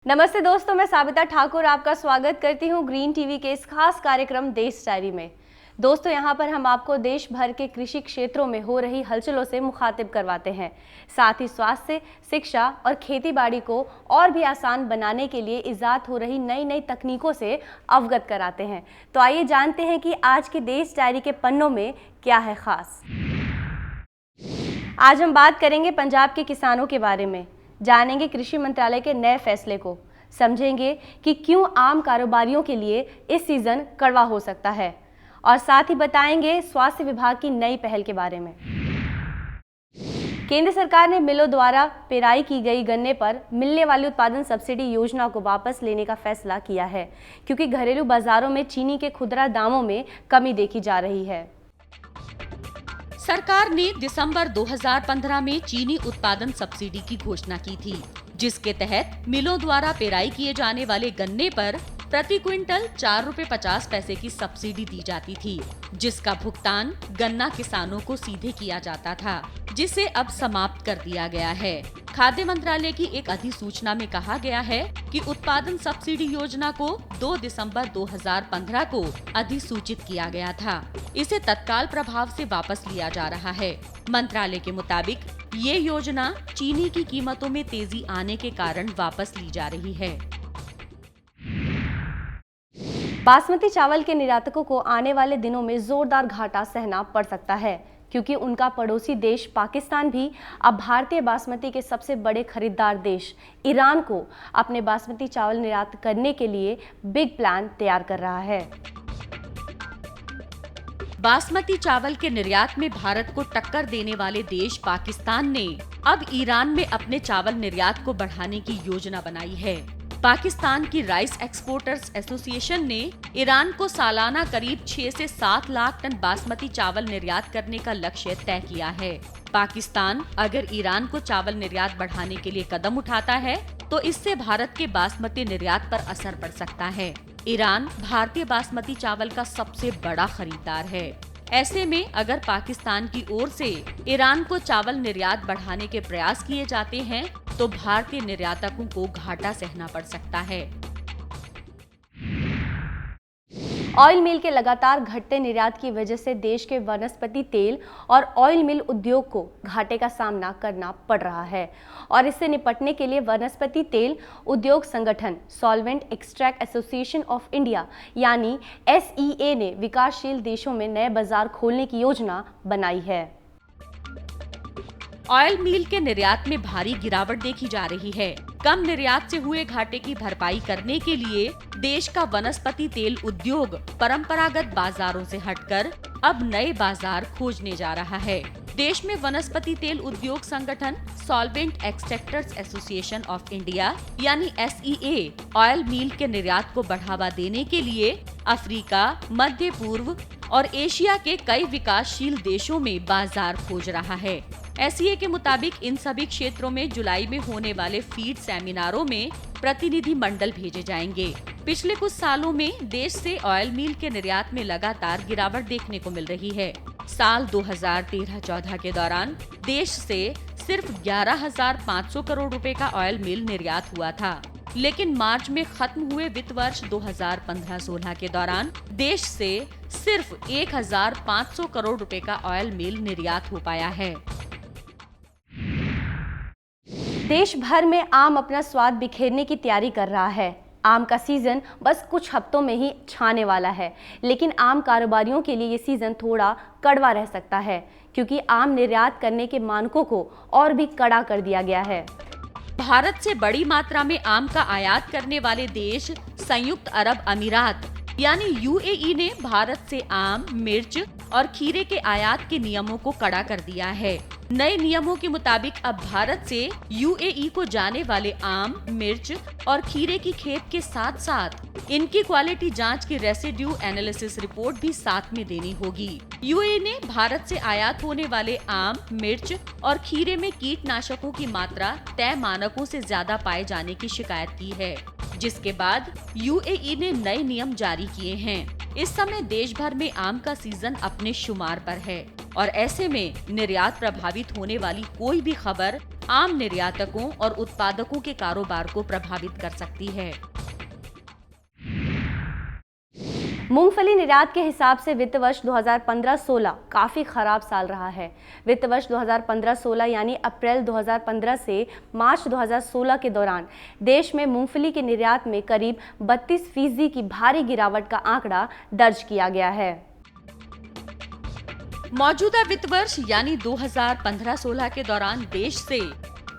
नमस्ते दोस्तों, मैं साबिता ठाकुर आपका स्वागत करती हूं ग्रीन टीवी के इस खास कार्यक्रम देश डायरी में। दोस्तों, यहां पर हम आपको देश भर के कृषि क्षेत्रों में हो रही हलचलों से मुखातिब करवाते हैं। साथ ही स्वास्थ्य, शिक्षा और खेती-बाड़ी को और भी आसान बनाने के लिए इजाद हो रही नई नई तकनीकों से अवगत कराते हैं। तो आइए जानते हैं कि आज के देश डायरी के पन्नों में क्या है खास। आज हम बात करेंगे पंजाब के किसानों के बारे में, जानेंगे कृषि मंत्रालय के नए फैसले को, समझेंगे कि क्यों आम कारोबारियों के लिए इस सीजन कड़वा हो सकता है, और साथ ही बताएंगे स्वास्थ्य विभाग की नई पहल के बारे में। केंद्र सरकार ने मिलों द्वारा पेराई की गई गन्ने पर मिलने वाली उत्पादन सब्सिडी योजना को वापस लेने का फैसला किया है, क्योंकि घरेलू बाजारों में चीनी के खुदरा दामों में कमी देखी जा रही है। सरकार ने दिसंबर 2015 में चीनी उत्पादन सब्सिडी की घोषणा की थी, जिसके तहत मिलों द्वारा पेराई किए जाने वाले गन्ने पर प्रति क्विंटल 4 रुपए 50 पैसे की सब्सिडी दी जाती थी, जिसका भुगतान गन्ना किसानों को सीधे किया जाता था, जिसे अब समाप्त कर दिया गया है। खाद्य मंत्रालय की एक अधिसूचना में कहा गया है कि उत्पादन सब्सिडी योजना को 2 दिसंबर 2015 को अधिसूचित किया गया था। इसे तत्काल प्रभाव से वापस लिया जा रहा है। मंत्रालय के मुताबिक ये योजना चीनी की कीमतों में तेजी आने के कारण वापस ली जा रही है। बासमती चावल के निर्यातकों को आने वाले दिनों में जोरदार घाटा सहना पड़ सकता है, क्योंकि उनका पड़ोसी देश पाकिस्तान भी अब भारतीय बासमती के सबसे बड़े खरीदार देश ईरान को अपने बासमती चावल निर्यात करने के लिए बिग प्लान तैयार कर रहा है। बासमती चावल के निर्यात में भारत को टक्कर देने वाले देश पाकिस्तान ने अब ईरान में अपने चावल निर्यात को बढ़ाने की योजना बनाई है। पाकिस्तान की राइस एक्सपोर्टर्स एसोसिएशन ने ईरान को सालाना करीब 6 से 7 लाख टन बासमती चावल निर्यात करने का लक्ष्य तय किया है। पाकिस्तान अगर ईरान को चावल निर्यात बढ़ाने के लिए कदम उठाता है तो इससे भारत के बासमती निर्यात पर असर पड़ सकता है। ईरान भारतीय बासमती चावल का सबसे बड़ा खरीदार है। ऐसे में अगर पाकिस्तान की ओर से ईरान को चावल निर्यात बढ़ाने के प्रयास किए जाते हैं तो भारतीय निर्यातकों को घाटा सहना पड़ सकता है। ऑयल मिल के लगातार घटते निर्यात की वजह से देश के वनस्पति तेल और ऑयल मिल उद्योग को घाटे का सामना करना पड़ रहा है, और इससे निपटने के लिए वनस्पति तेल उद्योग संगठन solvent extract association of India यानी SEA ने विकासशील देशों में नए बाजार खोलने की योजना बनाई है। ऑयल मिल के निर्यात में भारी गिरावट देखी जा रही है। कम निर्यात से हुए घाटे की भरपाई करने के लिए देश का वनस्पति तेल उद्योग परंपरागत बाजारों से हटकर अब नए बाजार खोजने जा रहा है। देश में वनस्पति तेल उद्योग संगठन solvent extractors association of India यानी SEA ऑयल मिल के निर्यात को बढ़ावा देने के लिए अफ्रीका, मध्य पूर्व और एशिया के कई विकासशील देशों में बाजार खोज रहा है। SEA के मुताबिक इन सभी क्षेत्रों में जुलाई में होने वाले फीड सेमिनारों में प्रतिनिधि मंडल भेजे जाएंगे। पिछले कुछ सालों में देश से ऑयल मिल के निर्यात में लगातार गिरावट देखने को मिल रही है। साल 2013-14 के दौरान देश से सिर्फ 11,500 करोड़ रुपए का ऑयल मिल निर्यात हुआ था, लेकिन मार्च में खत्म हुए वित्त वर्ष 2015-16 के दौरान देश से सिर्फ 1,500 करोड़ रुपए का ऑयल मिल निर्यात हो पाया है। देश भर में आम अपना स्वाद बिखेरने की तैयारी कर रहा है। आम का सीजन बस कुछ हफ्तों में ही छाने वाला है, लेकिन आम कारोबारियों के लिए ये सीजन थोड़ा कड़वा रह सकता है, क्योंकि आम निर्यात करने के मानकों को और भी कड़ा कर दिया गया है। भारत से बड़ी मात्रा में आम का आयात करने वाले देश संयुक्त अरब अमीरात यानी UAE ने भारत से आम, मिर्च और खीरे के आयात के नियमों को कड़ा कर दिया है। नए नियमों के मुताबिक अब भारत से UAE को जाने वाले आम, मिर्च और खीरे की खेप के साथ साथ इनकी क्वालिटी जांच की रेसिड्यू एनालिसिस रिपोर्ट भी साथ में देनी होगी। UAE ने भारत से आयात होने वाले आम, मिर्च और खीरे में कीटनाशकों की मात्रा तय मानकों से ज्यादा पाए जाने की शिकायत की है, जिसके बाद UAE ने नए नियम जारी किए हैं। इस समय देश भर में आम का सीजन अपने शुमार पर है और ऐसे में निर्यात प्रभावित होने वाली कोई भी खबर आम निर्यातकों और उत्पादकों के कारोबार को प्रभावित कर सकती है। मूंगफली निर्यात के हिसाब से वित्त वर्ष 2015-16 काफ़ी खराब साल रहा है। वित्त वर्ष 2015-16 यानी अप्रैल 2015 से मार्च 2016 के दौरान देश में मूंगफली के निर्यात में करीब 32% की भारी गिरावट का आंकड़ा दर्ज किया गया है। मौजूदा वित्त वर्ष यानी 2015-16 के दौरान देश से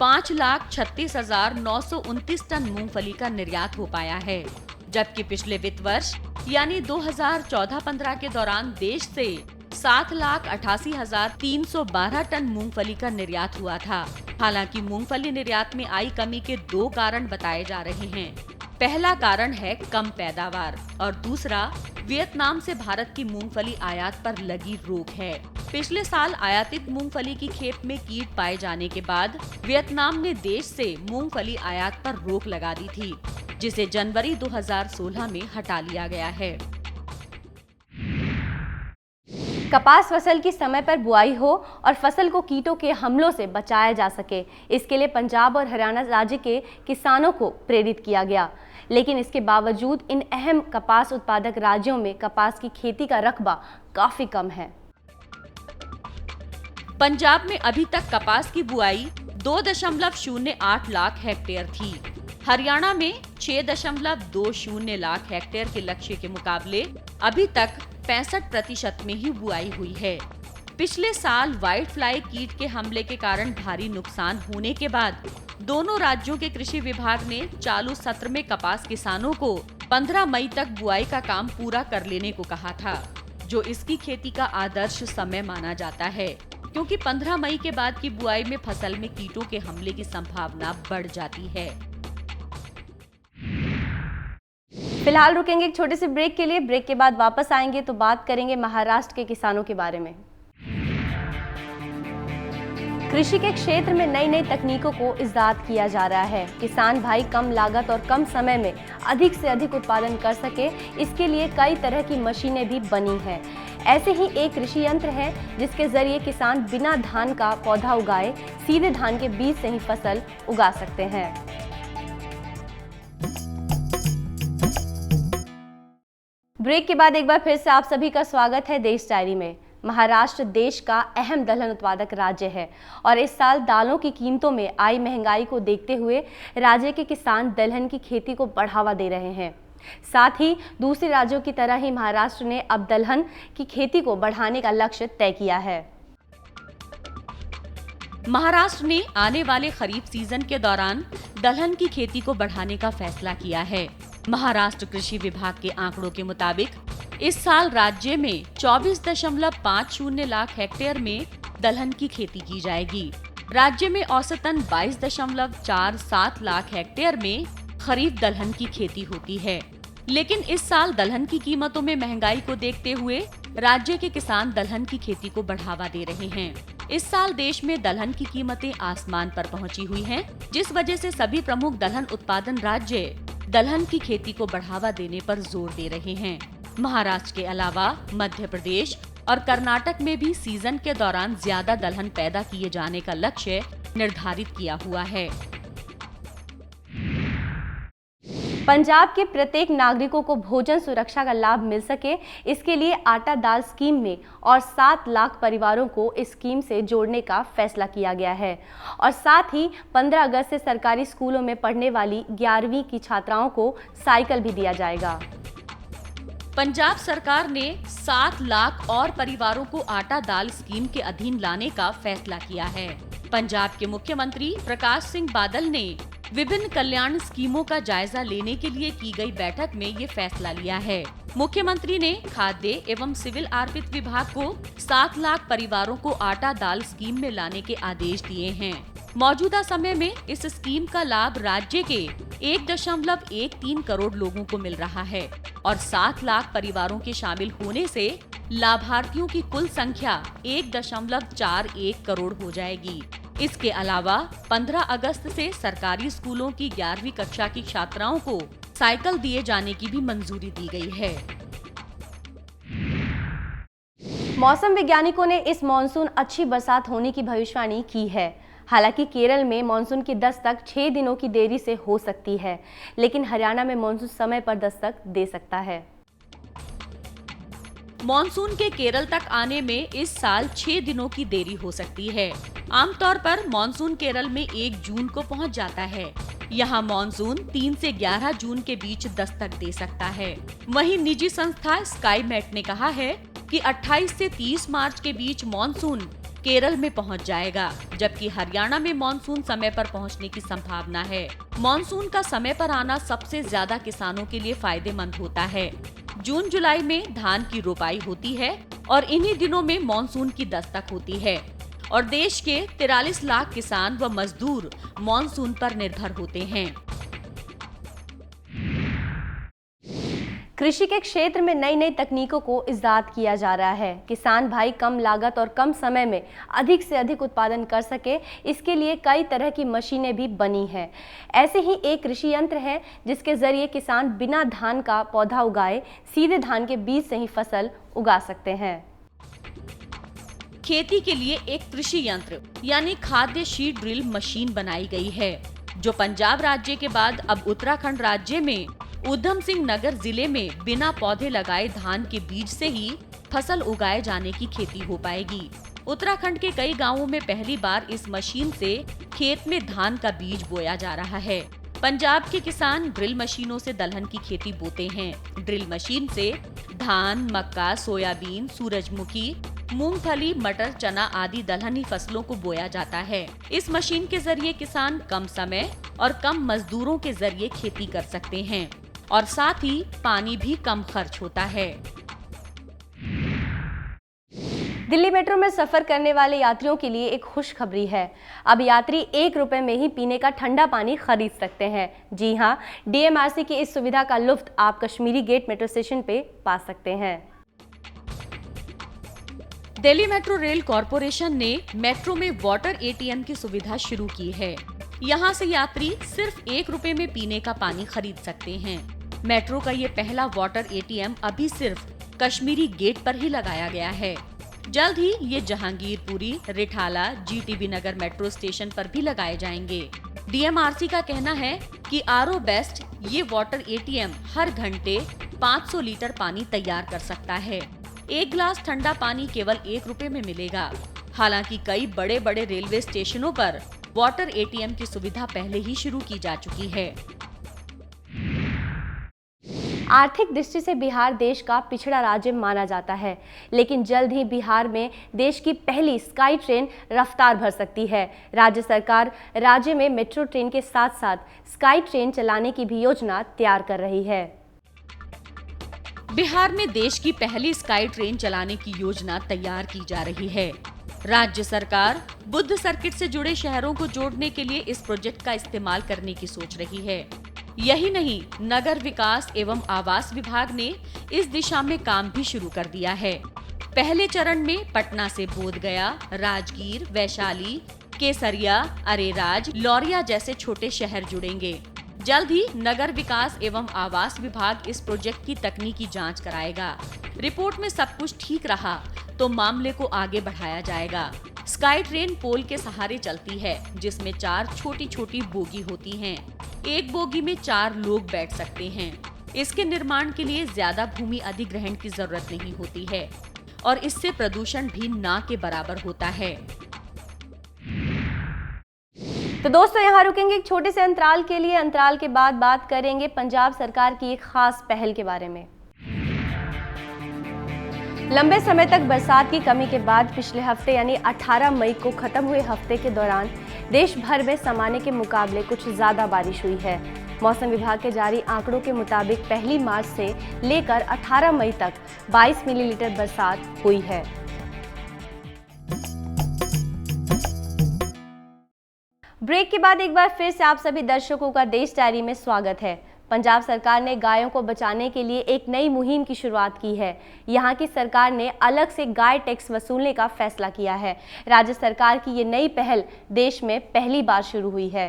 5,36,929 टन मूंगफली का निर्यात हो पाया है, जबकि पिछले वित्त वर्ष यानी 2014-15 के दौरान देश से 7,88,312 टन मूंगफली का निर्यात हुआ था। हालांकि मूंगफली निर्यात में आई कमी के 2 कारण बताए जा रहे हैं। पहला कारण है कम पैदावार और दूसरा वियतनाम से भारत की मूंगफली आयात पर लगी रोक है। पिछले साल आयातित मूंगफली की खेप में कीट पाए जाने के बाद वियतनाम ने देश से मूंगफली आयात पर रोक लगा दी थी, जिसे जनवरी 2016 में हटा लिया गया है। कपास फसल की समय पर बुआई हो और फसल को कीटों के हमलों से बचाया जा सके, इसके लिए पंजाब और हरियाणा राज्य के किसानों को प्रेरित किया गया। लेकिन इसके बावजूद इन अहम कपास उत्पादक राज्यों में कपास की खेती का रकबा काफी कम है। पंजाब में अभी तक कपास की बुआई 2.08 लाख हेक्टेयर थी। हरियाणा में 6.20 लाख हेक्टेयर के लक्ष्य के मुकाबले अभी तक 65% में ही बुआई हुई है। पिछले साल व्हाइट फ्लाई कीट के हमले के कारण भारी नुकसान होने के बाद दोनों राज्यों के कृषि विभाग ने चालू सत्र में कपास किसानों को 15 मई तक बुआई का काम पूरा कर लेने को कहा था, जो इसकी खेती का आदर्श समय माना जाता है, क्योंकि 15 मई के बाद की बुआई में फसल में कीटों के हमले की संभावना बढ़ जाती है। फिलहाल रुकेंगे एक छोटे से ब्रेक के लिए। ब्रेक के बाद वापस आएंगे तो बात करेंगे महाराष्ट्र के किसानों के बारे में। कृषि के क्षेत्र में नई नई तकनीकों को इजाद किया जा रहा है। किसान भाई कम लागत और कम समय में अधिक से अधिक उत्पादन कर सके, इसके लिए कई तरह की मशीनें भी बनी हैं। ऐसे ही एक कृषि यंत्र है जिसके जरिए किसान बिना धान का पौधा उगाए सीधे धान के बीज से ही फसल उगा सकते हैं। ब्रेक के बाद एक बार फिर से आप सभी का स्वागत है देश डायरी में। महाराष्ट्र देश का अहम दलहन उत्पादक राज्य है और इस साल दालों की कीमतों में आई महंगाई को देखते हुए राज्य के किसान दलहन की खेती को बढ़ावा दे रहे हैं। साथ ही दूसरे राज्यों की तरह ही महाराष्ट्र ने अब दलहन की खेती को बढ़ाने का लक्ष्य तय किया है। महाराष्ट्र ने आने वाले खरीफ सीजन के दौरान दलहन की खेती को बढ़ाने का फैसला किया है। महाराष्ट्र कृषि विभाग के आंकड़ों के मुताबिक इस साल राज्य में 24.50 लाख हेक्टेयर में दलहन की खेती की जाएगी। राज्य में औसतन 22.47 लाख हेक्टेयर में खरीफ दलहन की खेती होती है। लेकिन इस साल दलहन की कीमतों में महंगाई को देखते हुए राज्य के किसान दलहन की खेती को बढ़ावा दे रहे हैं। इस साल देश में दलहन की कीमतें आसमान पर पहुंची हुई हैं, जिस वजह से सभी प्रमुख दलहन उत्पादन राज्य दलहन की खेती को बढ़ावा देने पर जोर दे रहे हैं। महाराष्ट्र के अलावा मध्य प्रदेश और कर्नाटक में भी सीजन के दौरान ज्यादा दलहन पैदा किए जाने का लक्ष्य निर्धारित किया हुआ है। पंजाब के प्रत्येक नागरिकों को भोजन सुरक्षा का लाभ मिल सके, इसके लिए आटा दाल स्कीम में और 7 लाख परिवारों को इस स्कीम से जोड़ने का फैसला किया गया है। और साथ ही 15 अगस्त से सरकारी स्कूलों में पढ़ने वाली 11वीं की छात्राओं को साइकिल भी दिया जाएगा। पंजाब सरकार ने 7 लाख और परिवारों को आटा दाल स्कीम के अधीन लाने का फैसला किया है। पंजाब के मुख्यमंत्री प्रकाश सिंह बादल ने विभिन्न कल्याण स्कीमों का जायजा लेने के लिए की गई बैठक में ये फैसला लिया है। मुख्यमंत्री ने खाद्य एवं सिविल आर्थिक विभाग को 7 लाख परिवारों को आटा दाल स्कीम में लाने के आदेश दिए हैं। मौजूदा समय में इस स्कीम का लाभ राज्य के 1.13 करोड़ लोगों को मिल रहा है और 7 लाख परिवारों के शामिल होने से लाभार्थियों की कुल संख्या 1.41 करोड़ हो जाएगी। इसके अलावा 15 अगस्त से सरकारी स्कूलों की 11वीं कक्षा की छात्राओं को साइकिल दिए जाने की भी मंजूरी दी गई है। मौसम वैज्ञानिकों ने इस मॉनसून अच्छी बरसात होने की भविष्यवाणी की है। हालांकि केरल में मानसून की दस्तक 6 दिनों की देरी से हो सकती है, लेकिन हरियाणा में मानसून समय पर दस्तक दे सकता है। मॉनसून के केरल तक आने में इस साल 6 दिनों की देरी हो सकती है। आमतौर पर मॉनसून केरल में 1 जून को पहुंच जाता है। यहाँ मॉनसून 3 से 11 जून के बीच दस्तक दे सकता है। वहीं निजी संस्था स्काईमेट ने कहा है कि 28 से 30 मार्च के बीच मॉनसून केरल में पहुंच जाएगा, जबकि हरियाणा में मॉनसून समय पर पहुंचने की संभावना है। मॉनसून का समय पर आना सबसे ज्यादा किसानों के लिए फायदेमंद होता है। जून जुलाई में धान की रोपाई होती है और इन्हीं दिनों में मॉनसून की दस्तक होती है और देश के 43 लाख किसान व मजदूर मॉनसून पर निर्भर होते हैं। कृषि के क्षेत्र में नई नई तकनीकों को इजाद किया जा रहा है। किसान भाई कम लागत और कम समय में अधिक से अधिक उत्पादन कर सके, इसके लिए कई तरह की मशीनें भी बनी हैं। ऐसे ही एक कृषि यंत्र है जिसके जरिए किसान बिना धान का पौधा उगाए सीधे धान के बीज से ही फसल उगा सकते हैं। खेती के लिए एक कृषि यंत्र यानी खाद्य शीड ड्रिल मशीन बनाई गई है, जो पंजाब राज्य के बाद अब उत्तराखंड राज्य में उधम सिंह नगर जिले में बिना पौधे लगाए धान के बीज से ही फसल उगाए जाने की खेती हो पाएगी। उत्तराखंड के कई गांवों में पहली बार इस मशीन से खेत में धान का बीज बोया जा रहा है। पंजाब के किसान ड्रिल मशीनों से दलहन की खेती बोते हैं। ड्रिल मशीन से धान, मक्का, सोयाबीन, सूरजमुखी, मूंगफली, मटर, चना आदि दलहनी फसलों को बोया जाता है। इस मशीन के जरिए किसान कम समय और कम मजदूरों के जरिए खेती कर सकते हैं और साथ ही पानी भी कम खर्च होता है। दिल्ली मेट्रो में सफर करने वाले यात्रियों के लिए एक खुशखबरी है। अब यात्री 1 रुपए में ही पीने का ठंडा पानी खरीद सकते हैं। जी हां, DMRC की इस सुविधा का लुत्फ आप कश्मीरी गेट मेट्रो स्टेशन पे पा सकते हैं। दिल्ली मेट्रो रेल कॉरपोरेशन ने मेट्रो में वाटर ATM की सुविधा शुरू की है। यहाँ से यात्री सिर्फ 1 रुपए में पीने का पानी खरीद सकते हैं। मेट्रो का ये पहला वाटर ATM अभी सिर्फ कश्मीरी गेट पर ही लगाया गया है। जल्द ही ये जहांगीरपुरी, रिठाला, GTB नगर मेट्रो स्टेशन पर भी लगाए जाएंगे। DMRC का कहना है कि RO बेस्ट ये वाटर ATM हर घंटे 500 लीटर पानी तैयार कर सकता है। 1 गिलास ठंडा पानी केवल 1 रुपए में मिलेगा। हालांकि कई बड़े बड़े रेलवे स्टेशनों पर वाटर ATM की सुविधा पहले ही शुरू की जा चुकी है। आर्थिक दृष्टि से बिहार देश का पिछड़ा राज्य माना जाता है, लेकिन जल्द ही बिहार में देश की पहली स्काई ट्रेन रफ्तार भर सकती है। राज्य सरकार राज्य में मेट्रो ट्रेन के साथ साथ स्काई ट्रेन चलाने की भी योजना तैयार कर रही है। बिहार में देश की पहली स्काई ट्रेन चलाने की योजना तैयार की जा रही है। राज्य सरकार बुद्ध सर्किट से जुड़े शहरों को जोड़ने के लिए इस प्रोजेक्ट का इस्तेमाल करने की सोच रही है। यही नहीं, नगर विकास एवं आवास विभाग ने इस दिशा में काम भी शुरू कर दिया है। पहले चरण में पटना से बोधगया, राजगीर, वैशाली, केसरिया, अरेराज, लौरिया जैसे छोटे शहर जुड़ेंगे। जल्द ही नगर विकास एवं आवास विभाग इस प्रोजेक्ट की तकनीकी जांच कराएगा। रिपोर्ट में सब कुछ ठीक रहा तो मामले को आगे बढ़ाया जाएगा। स्काई ट्रेन पोल के सहारे चलती है, जिसमें 4 छोटी छोटी बोगी होती हैं। एक बोगी में 4 लोग बैठ सकते हैं। इसके निर्माण के लिए ज्यादा भूमि अधिग्रहण की जरूरत नहीं होती है और इससे प्रदूषण भी ना के बराबर होता है। तो दोस्तों, यहाँ रुकेंगे एक छोटे से अंतराल के लिए। अंतराल के बाद बात करेंगे पंजाब सरकार की एक खास पहल के बारे में। लंबे समय तक बरसात की कमी के बाद पिछले हफ्ते यानी 18 मई को खत्म हुए हफ्ते के दौरान देश भर में सामान्य के मुकाबले कुछ ज्यादा बारिश हुई है। मौसम विभाग के जारी आंकड़ों के मुताबिक 1 मार्च से लेकर 18 मई तक 22 मिलीलीटर बरसात हुई है। ब्रेक के बाद एक बार फिर से आप सभी दर्शकों का देश डायरी में स्वागत है। पंजाब सरकार ने गायों को बचाने के लिए एक नई मुहिम की शुरुआत की है। यहाँ की सरकार ने अलग से गाय टैक्स वसूलने का फैसला किया है। राज्य सरकार की ये नई पहल देश में पहली बार शुरू हुई है।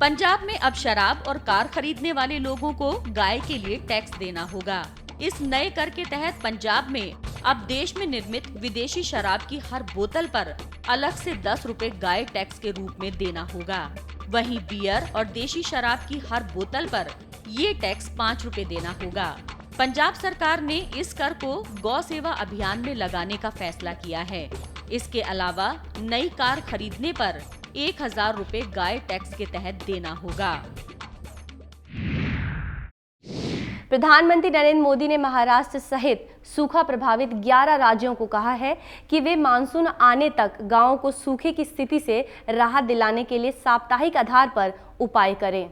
पंजाब में अब शराब और कार खरीदने वाले लोगों को गाय के लिए टैक्स देना होगा। इस नए कर के तहत पंजाब में अब देश में निर्मित विदेशी शराब की हर बोतल पर अलग से 10 रुपए गाय टैक्स के रूप में देना होगा। वहीं बियर और देशी शराब की हर बोतल पर ये टैक्स 5 रुपए देना होगा। पंजाब सरकार ने इस कर को गौ सेवा अभियान में लगाने का फैसला किया है। इसके अलावा नई कार खरीदने पर 1000 रुपए गाय टैक्स के तहत देना होगा। प्रधानमंत्री नरेंद्र मोदी ने महाराष्ट्र सहित सूखा प्रभावित 11 राज्यों को कहा है कि वे मानसून आने तक गांवों को सूखे की स्थिति से राहत दिलाने के लिए साप्ताहिक आधार पर उपाय करें।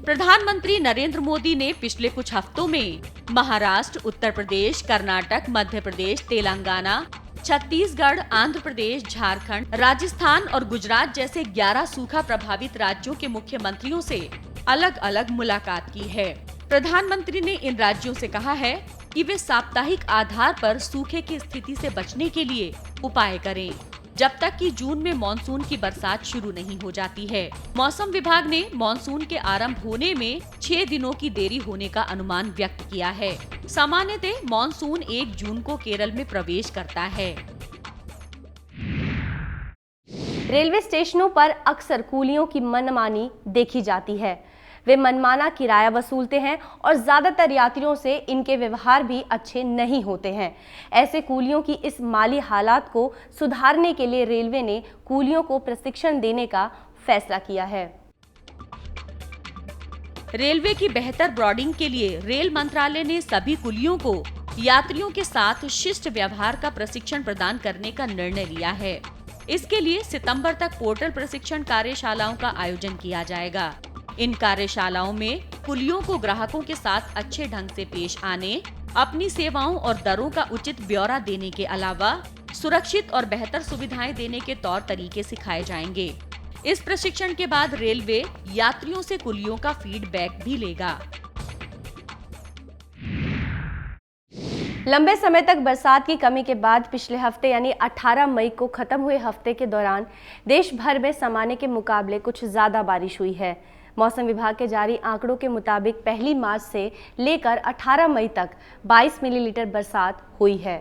प्रधानमंत्री नरेंद्र मोदी ने पिछले कुछ हफ्तों में महाराष्ट्र, उत्तर प्रदेश, कर्नाटक, मध्य प्रदेश, तेलंगाना, छत्तीसगढ़, आंध्र प्रदेश, झारखंड, राजस्थान और गुजरात जैसे 11 सूखा प्रभावित राज्यों के मुख्यमंत्रियों से अलग अलग मुलाकात की है। प्रधानमंत्री ने इन राज्यों से कहा है कि वे साप्ताहिक आधार पर सूखे की स्थिति से बचने के लिए उपाय करें, जब तक कि जून में मानसून की बरसात शुरू नहीं हो जाती है। मौसम विभाग ने मानसून के आरंभ होने में 6 दिनों की देरी होने का अनुमान व्यक्त किया है। सामान्यतः मानसून 1 जून को केरल में प्रवेश करता है। रेलवे स्टेशनों पर अक्सर कूलियों की मनमानी देखी जाती है। वे मनमाना किराया वसूलते हैं और ज्यादातर यात्रियों से इनके व्यवहार भी अच्छे नहीं होते हैं। ऐसे कूलियों की इस माली हालात को सुधारने के लिए रेलवे ने कूलियों को प्रशिक्षण देने का फैसला किया है। रेलवे की बेहतर ब्रॉडिंग के लिए रेल मंत्रालय ने सभी कुलियों को यात्रियों के साथ शिष्ट व्यवहार का प्रशिक्षण प्रदान करने का निर्णय लिया है। इसके लिए सितंबर तक पोर्टल प्रशिक्षण कार्यशालाओं का आयोजन किया जाएगा। इन कार्यशालाओं में कुलियों को ग्राहकों के साथ अच्छे ढंग से पेश आने, अपनी सेवाओं और दरों का उचित ब्यौरा देने के अलावा सुरक्षित और बेहतर सुविधाएं देने के तौर तरीके सिखाए जाएंगे। इस प्रशिक्षण के बाद रेलवे यात्रियों से कुलियों का फीडबैक भी लेगा। लंबे समय तक बरसात की कमी के बाद पिछले हफ्ते यानी 18 मई को खत्म हुए हफ्ते के दौरान देश भर में सामान्य के मुकाबले कुछ ज्यादा बारिश हुई है। मौसम विभाग के जारी आंकड़ों के मुताबिक 1 मार्च से लेकर 18 मई तक 22 मिलीलीटर बरसात हुई है।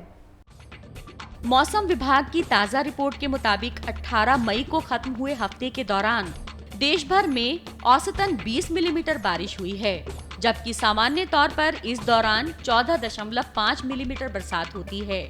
मौसम विभाग की ताज़ा रिपोर्ट के मुताबिक 18 मई को खत्म हुए हफ्ते के दौरान देश भर में औसतन 20 मिलीमीटर बारिश हुई है, जबकि सामान्य तौर पर इस दौरान 14.5 मिलीमीटर बरसात होती है,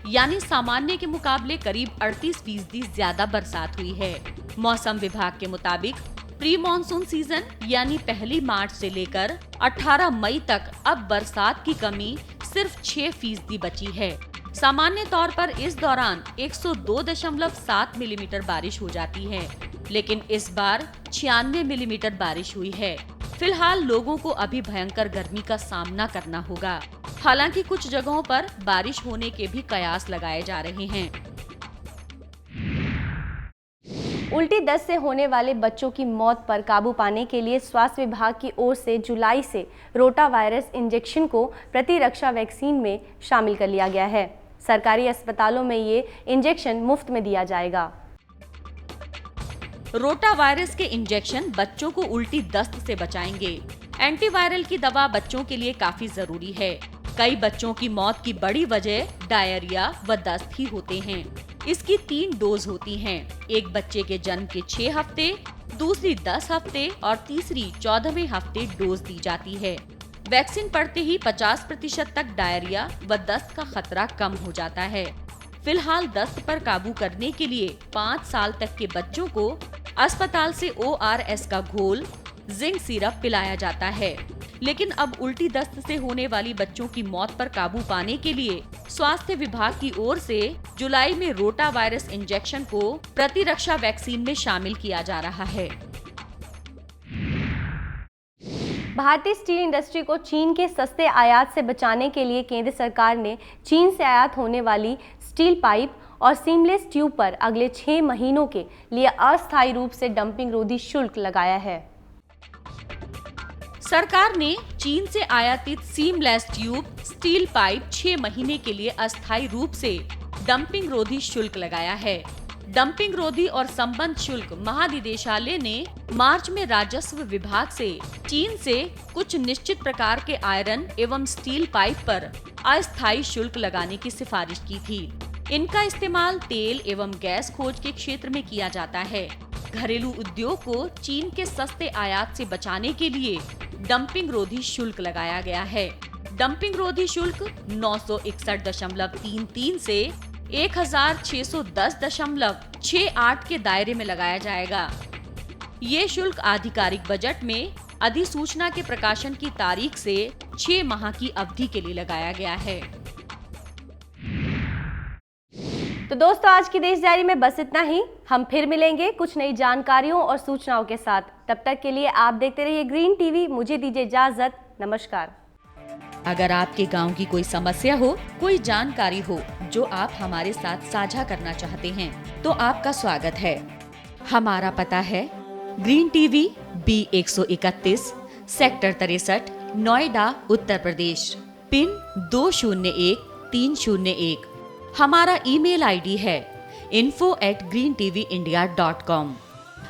यानी सामान्य के मुकाबले करीब 38% ज्यादा बरसात हुई है। मौसम विभाग के मुताबिक प्री मानसून सीजन यानी 1 मार्च से लेकर 18 मई तक अब बरसात की कमी सिर्फ 6% बची है। सामान्य तौर पर इस दौरान 102.7 मिलीमीटर बारिश हो जाती है, लेकिन इस बार 96 मिलीमीटर बारिश हुई है। फिलहाल लोगों को अभी भयंकर गर्मी का सामना करना होगा। हालांकि कुछ जगहों पर बारिश होने के भी कयास लगाए जा रहे हैं। उल्टी दस्त से होने वाले बच्चों की मौत पर काबू पाने के लिए स्वास्थ्य विभाग की ओर से जुलाई से रोटा वायरस इंजेक्शन को प्रतिरक्षा वैक्सीन में शामिल कर लिया गया है। सरकारी अस्पतालों में ये इंजेक्शन मुफ्त में दिया जाएगा। रोटा वायरस के इंजेक्शन बच्चों को उल्टी दस्त से बचाएंगे। एंटीवायरल की दवा बच्चों के लिए काफी जरूरी है। कई बच्चों की मौत की बड़ी वजह डायरिया व दस्त ही होते हैं। इसकी 3 डोज होती हैं। एक बच्चे के जन्म के 6 हफ्ते, दूसरी 10 हफ्ते और तीसरी 14वें हफ्ते डोज दी जाती है। वैक्सीन पड़ते ही 50% तक डायरिया व दस्त का खतरा कम हो जाता है। फिलहाल दस्त पर काबू करने के लिए 5 साल तक के बच्चों को अस्पताल से ORS का घोल, जिंक सिरप पिलाया जाता है। लेकिन अब उल्टी दस्त से होने वाली बच्चों की मौत पर काबू पाने के लिए स्वास्थ्य विभाग की ओर से जुलाई में रोटा वायरस इंजेक्शन को प्रतिरक्षा वैक्सीन में शामिल किया जा रहा है। भारतीय स्टील इंडस्ट्री को चीन के सस्ते आयात से बचाने के लिए केंद्र सरकार ने चीन से आयात होने वाली स्टील पाइप और सीमलेस ट्यूब पर अगले 6 महीनों के लिए अस्थायी रूप से डंपिंग रोधी शुल्क लगाया है। सरकार ने चीन से आयातित सीमलेस ट्यूब, स्टील पाइप 6 महीने के लिए अस्थायी रूप से डंपिंग रोधी शुल्क लगाया है। डंपिंग रोधी और संबंध शुल्क महानिदेशालय ने मार्च में राजस्व विभाग से चीन से कुछ निश्चित प्रकार के आयरन एवं स्टील पाइप पर अस्थायी शुल्क लगाने की सिफारिश की थी। इनका इस्तेमाल तेल एवं गैस खोज के क्षेत्र में किया जाता है। घरेलू उद्योग को चीन के सस्ते आयात से बचाने के लिए डंपिंग रोधी शुल्क लगाया गया है। डंपिंग रोधी शुल्क 961.33 से 1610.68 के दायरे में लगाया जाएगा। ये शुल्क आधिकारिक बजट में अधिसूचना के प्रकाशन की तारीख से 6 माह की अवधि के लिए लगाया गया है। तो दोस्तों, आज की देश डायरी में बस इतना ही। हम फिर मिलेंगे कुछ नई जानकारियों और सूचनाओं के साथ। तब तक के लिए आप देखते रहिए ग्रीन टीवी। मुझे दीजिए इजाजत। नमस्कार। अगर आपके गांव की कोई समस्या हो, कोई जानकारी हो जो आप हमारे साथ साझा करना चाहते हैं, तो आपका स्वागत है। हमारा पता है Green TV B131 sector 63 Noida Uttar Pradesh, pin 201301। हमारा ईमेल आईडी है info@greentvindia.com।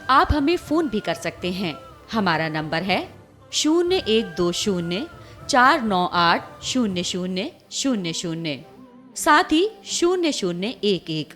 आप हमें फोन भी कर सकते हैं। हमारा नंबर है 0120-498-0000, साथ ही 0011।